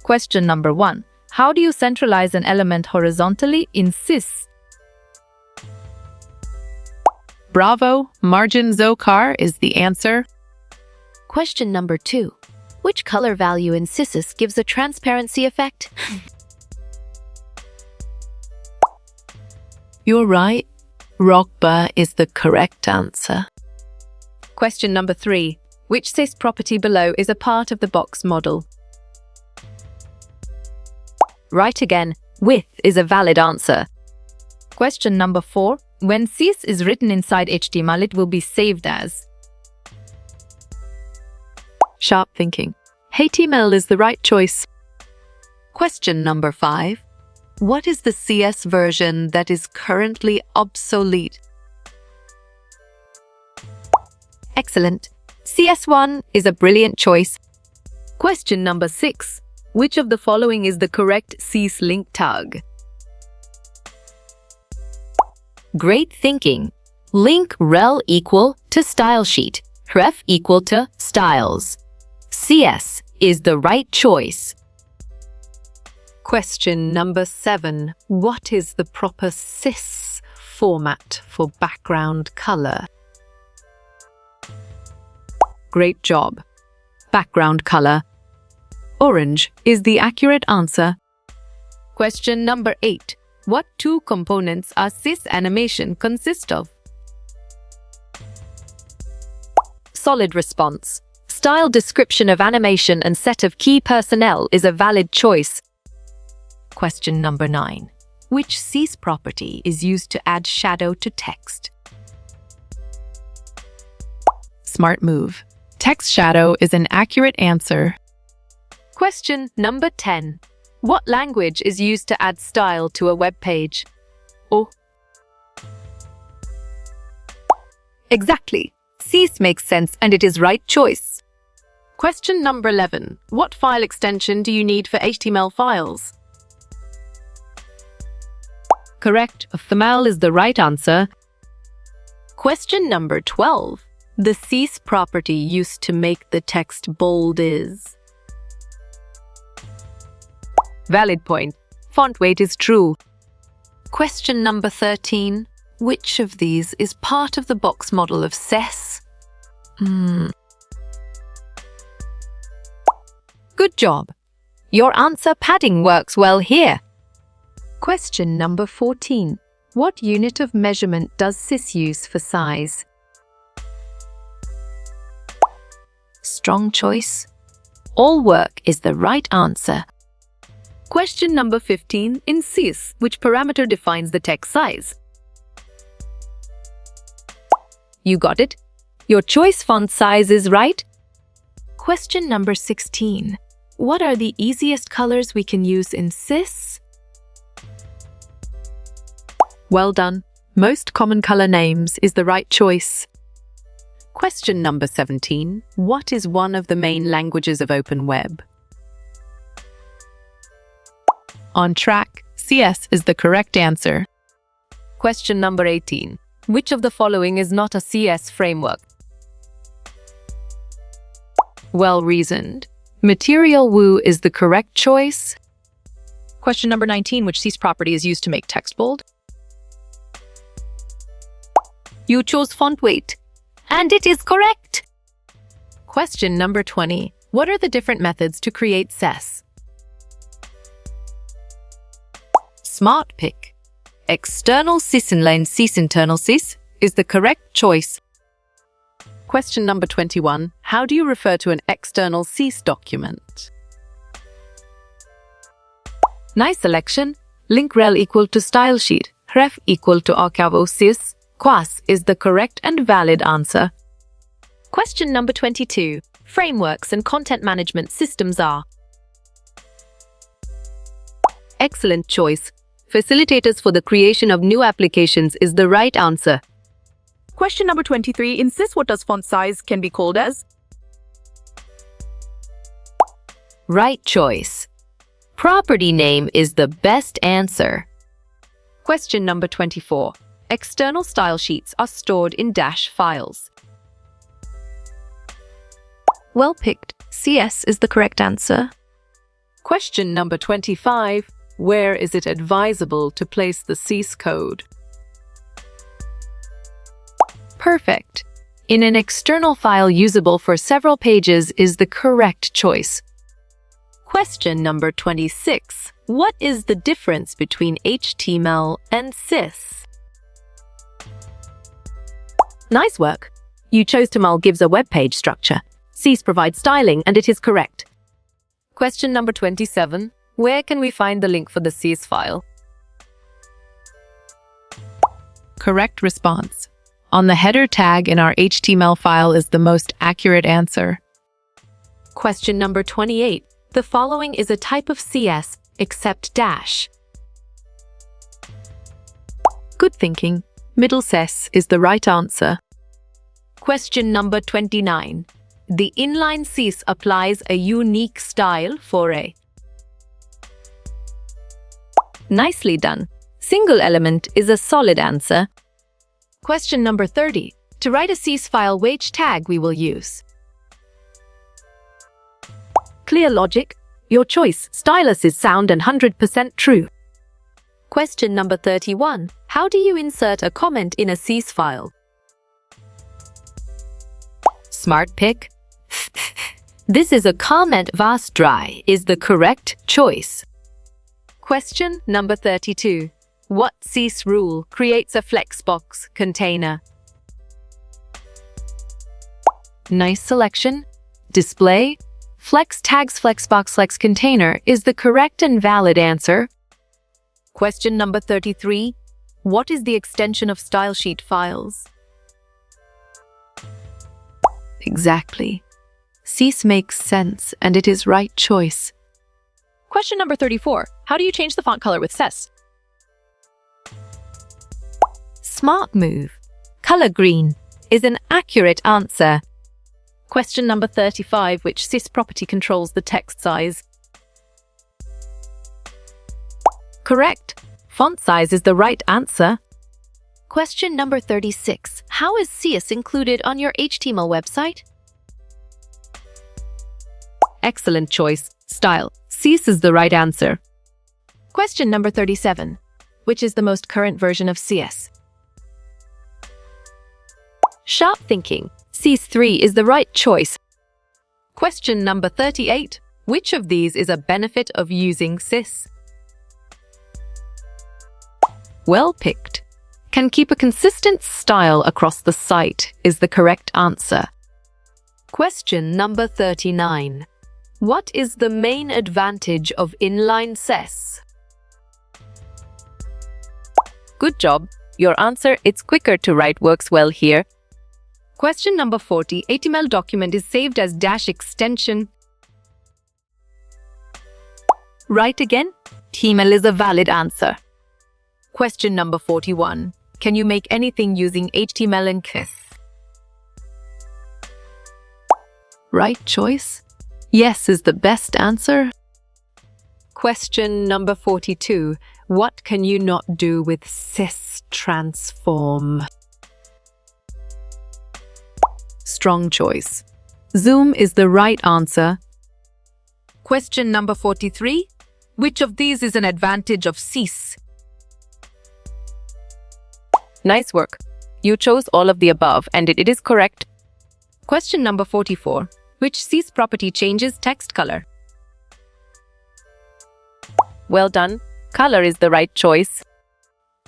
Question number 1. How do you centralize an element horizontally in Css? Bravo, margin Zokar is the answer. Question number 2. Which color value in Css gives a transparency effect? You're right. Rogba is the correct answer. Question number 3. Which Css property below is a part of the box model? Right again, with is a valid answer. Question number 4. When Css is written inside HTML, it will be saved as. Sharp thinking. HTML is the right choice. Question number 5. What is the CS version that is currently obsolete? Excellent. CS1 is a brilliant choice. Question number 6. Which of the following is the correct Css link tag? Great thinking. Link rel equal to style sheet. Ref equal to styles. CS is the right choice. Question number 7. What is the proper Css format for background color? Great job. Background color. Orange is the accurate answer. Question number 8. What two components are Css animation consist of? Solid response. Style description of animation and set of key personnel is a valid choice. Question number 9. Which Css property is used to add shadow to text? Smart move. Text shadow is an accurate answer. Question number 10. What language is used to add style to a web page? Oh. Exactly. Css makes sense and it is right choice. Question number 11. What file extension do you need for HTML files? Correct. Html is the right answer. Question number 12. The Css property used to make the text bold is. Valid point. Font weight is true. Question number 13. Which of these is part of the box model of Css? Good job. Your answer padding works well here. Question number 14. What unit of measurement does Css use for size? Strong choice. All work is the right answer. Question number 15. In Css, which parameter defines the text size? You got it. Your choice font size is right. Question number 16. What are the easiest colors we can use in Css? Well done. Most common color names is the right choice. Question number 17. What is one of the main languages of Open Web? On track. CS is the correct answer. Question number 18. Which of the following is not a Css framework? Well reasoned. Material Woo is the correct choice. Question number 19. Which Css property is used to make text bold? You chose font weight. And it is correct. Question number 20. What are the different methods to create Css? Smart pick. External Css inline Css internal Css is the correct choice. Question number 21. How do you refer to an external Css document? Nice selection. Link rel equal to style sheet. Ref equal to archivo Css. Quas is the correct and valid answer. Question number 22. Frameworks and content management systems are. Excellent choice. Facilitators for the creation of new applications is the right answer. Question number 23. In Css, what does font size can be called as? Right choice. Property name is the best answer. Question number 24. External style sheets are stored in dash files. Well picked. CS is the correct answer. Question number 25. Where is it advisable to place the Css code? Perfect. In an external file usable for several pages is the correct choice. Question number 26. What is the difference between HTML and Css? Nice work. You chose HTML gives a web page structure. Css provides styling, and it is correct. Question number 27. Where can we find the link for the Css file? Correct response. On the header tag in our HTML file is the most accurate answer. Question number 28. The following is a type of CS except dash. Good thinking. Middle Css is the right answer. Question number 29. The inline Css applies a unique style for a. Nicely done. Single element is a solid answer. Question number 30. To write a Css file, which tag we will use? Clear logic. Your choice. Stylus is sound and 100% true. Question number 31. How do you insert a comment in a Css file? Smart pick. This is a comment vast dry is the correct choice. Question number 32. What Css rule creates a flexbox container? Nice selection. Display. Flex tags flexbox flex container is the correct and valid answer. Question number 33. What is the extension of style sheet files? Exactly. Css makes sense, and it is right choice. Question number 34. How do you change the font color with Css? Smart move. Color green is an accurate answer. Question number 35. Which Css property controls the text size? Correct. Font size is the right answer. Question number 36. How is Css included on your HTML website? Excellent choice. Style. Css is the right answer. Question number 37. Which is the most current version of Css? Sharp thinking. Css3 is the right choice. Question number 38. Which of these is a benefit of using Css? Well picked. Can keep a consistent style across the site is the correct answer. Question number 39. What is the main advantage of inline Css? Good job. Your answer, it's quicker to write, works well here. Question number 40. HTML document is saved as dash extension. Right again. HTML is a valid answer. Question number 41. Can you make anything using HTML and Css? Right choice. Yes is the best answer. Question number 42. What can you not do with Css transform? Strong choice. Zoom is the right answer. Question number 43. Which of these is an advantage of Css? Nice work. You chose all of the above, and it is correct. Question number 44. Which Css property changes text color? Well done. Color is the right choice.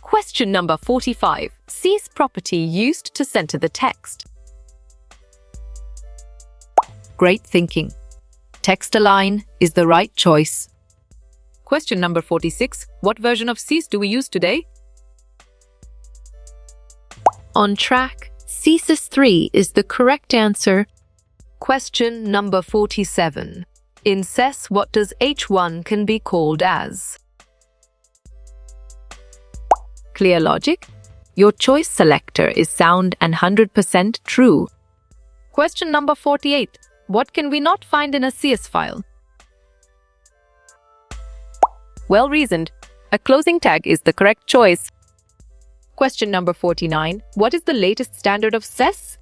Question number 45. Css property used to center the text. Great thinking. Text align is the right choice. Question number 46. What version of Css do we use today? On track. Css3 is the correct answer. Question number 47. In Css, what does h1 can be called as? Clear logic. Your choice selector is sound and 100% true. Question number 48. What can we not find in a Css file? Well reasoned. A closing tag is the correct choice. Question number 49. What is the latest standard of Css?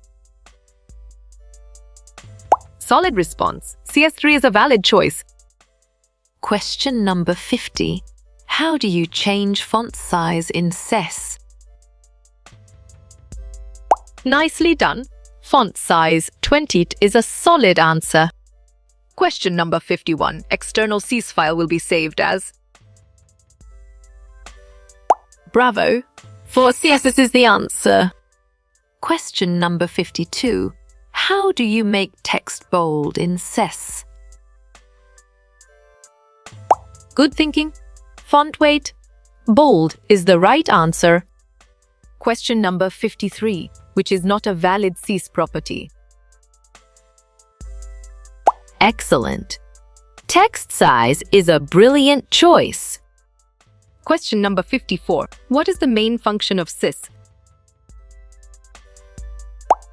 Solid response. CS3 is a valid choice. Question number 50. How do you change font size in Css? Nicely done. Font size 20 is a solid answer. Question number 51. External Css file will be saved as. Bravo. For CSS is the answer. Question number 52. How do you make text bold in Css? Good thinking. Font weight. Bold is the right answer. Question number 53, which is not a valid Css property. Excellent. Text size is a brilliant choice. Question number 54. What is the main function of Css?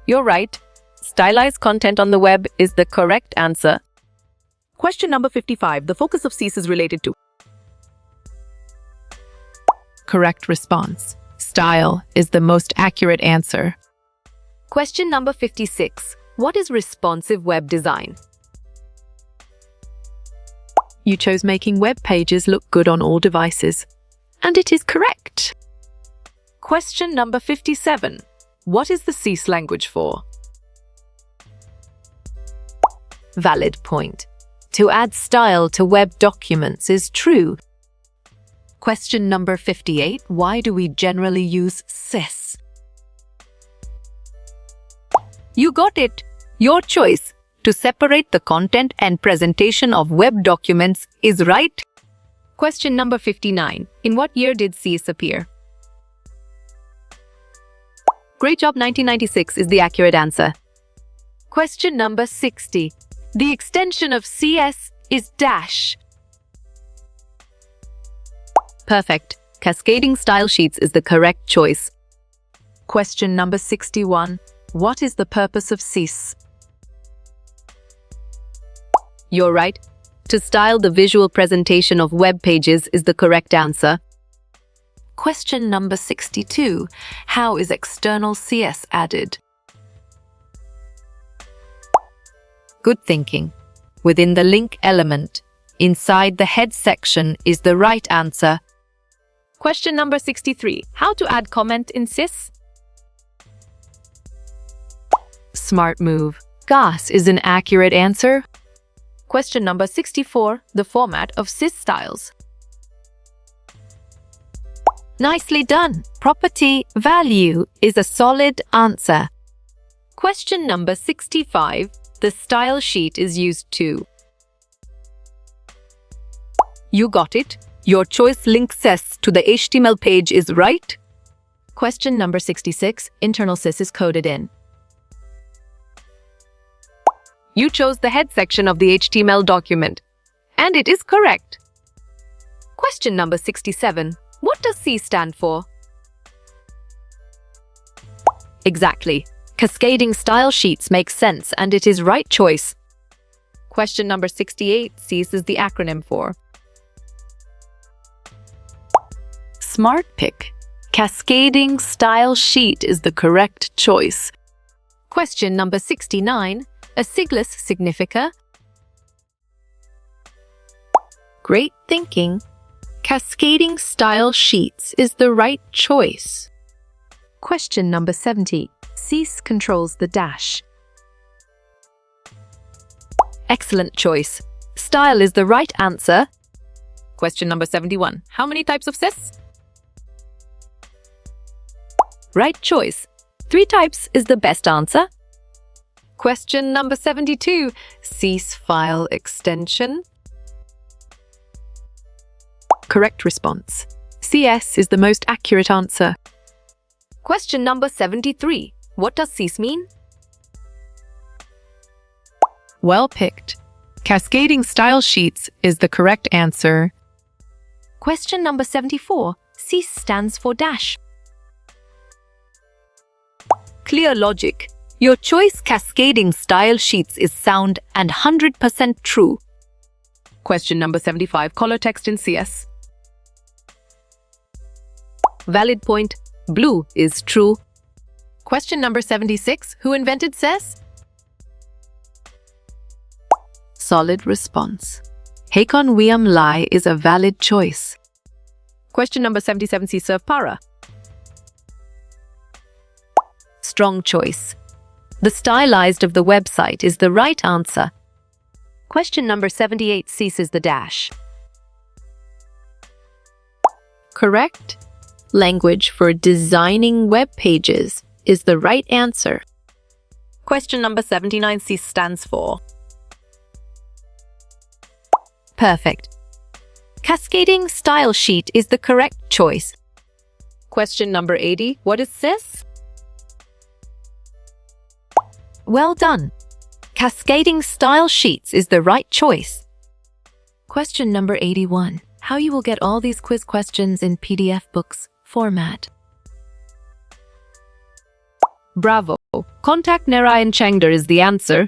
You're right. Stylized content on the web is the correct answer. Question number 55. The focus of Css is related to. Correct response. Style is the most accurate answer. Question number 56. What is responsive web design? You chose making web pages look good on all devices. And it is correct. Question number 57. What is the Css language for? Valid point. To add style to web documents is true. Question number 58. Why do we generally use Css? You got it. Your choice to separate the content and presentation of web documents is right. Question number 59. In what year did Css appear? Great job, 1996 is the accurate answer. Question number 60. The extension of Css is dash. Perfect. Cascading style sheets is the correct choice. Question number 61. What is the purpose of Css? You're right. To style the visual presentation of web pages is the correct answer. Question number 62. How is external Cs added? Good thinking. Within the link element, inside the head section is the right answer. Question number 63. How to add comment in Css? Smart move. Gas is an accurate answer. Question number 64. The format of Css styles. Nicely done. Property value is a solid answer. Question number 65. The style sheet is used too. You got it. Your choice link Css to the HTML page is right. Question number 66. Internal Css is coded in. You chose the head section of the HTML document, and it is correct. Question number 67. What does C stand for? Exactly. Cascading style sheets make sense, and it is right choice. Question number 68. Css is the acronym for. Smart pick. Cascading style sheet is the correct choice. Question number 69. A sigless significa. Great thinking. Cascading style sheets is the right choice. Question number 70. Css controls the dash. Excellent choice. Style is the right answer. Question number 71. How many types of Css? Right choice. 3 types is the best answer. Question number 72. Css file extension. Correct response. Cs is the most accurate answer. Question number 73. What does Css mean? Well picked. Cascading style sheets is the correct answer. Question number 74. Css stands for dash. Clear logic. Your choice cascading style sheets is sound and 100% true. Question number 75. Color text in Css. Valid point. Blue is true. Question number 76. Who invented Css? Solid response. Hakon Wiam Lai is a valid choice. Question number 77, C serve para. Strong choice. The stylized of the website is the right answer. Question number 78 ceases the dash. Correct. Language for designing web pages is the right answer. Question number 79, C stands for. Perfect. Cascading style sheet is the correct choice. Question number 80, what is Css? Well done. Cascading style sheets is the right choice. Question number 81. How you will get all these quiz questions in PDF books format. Bravo. Contact Narayan Changdar is the answer.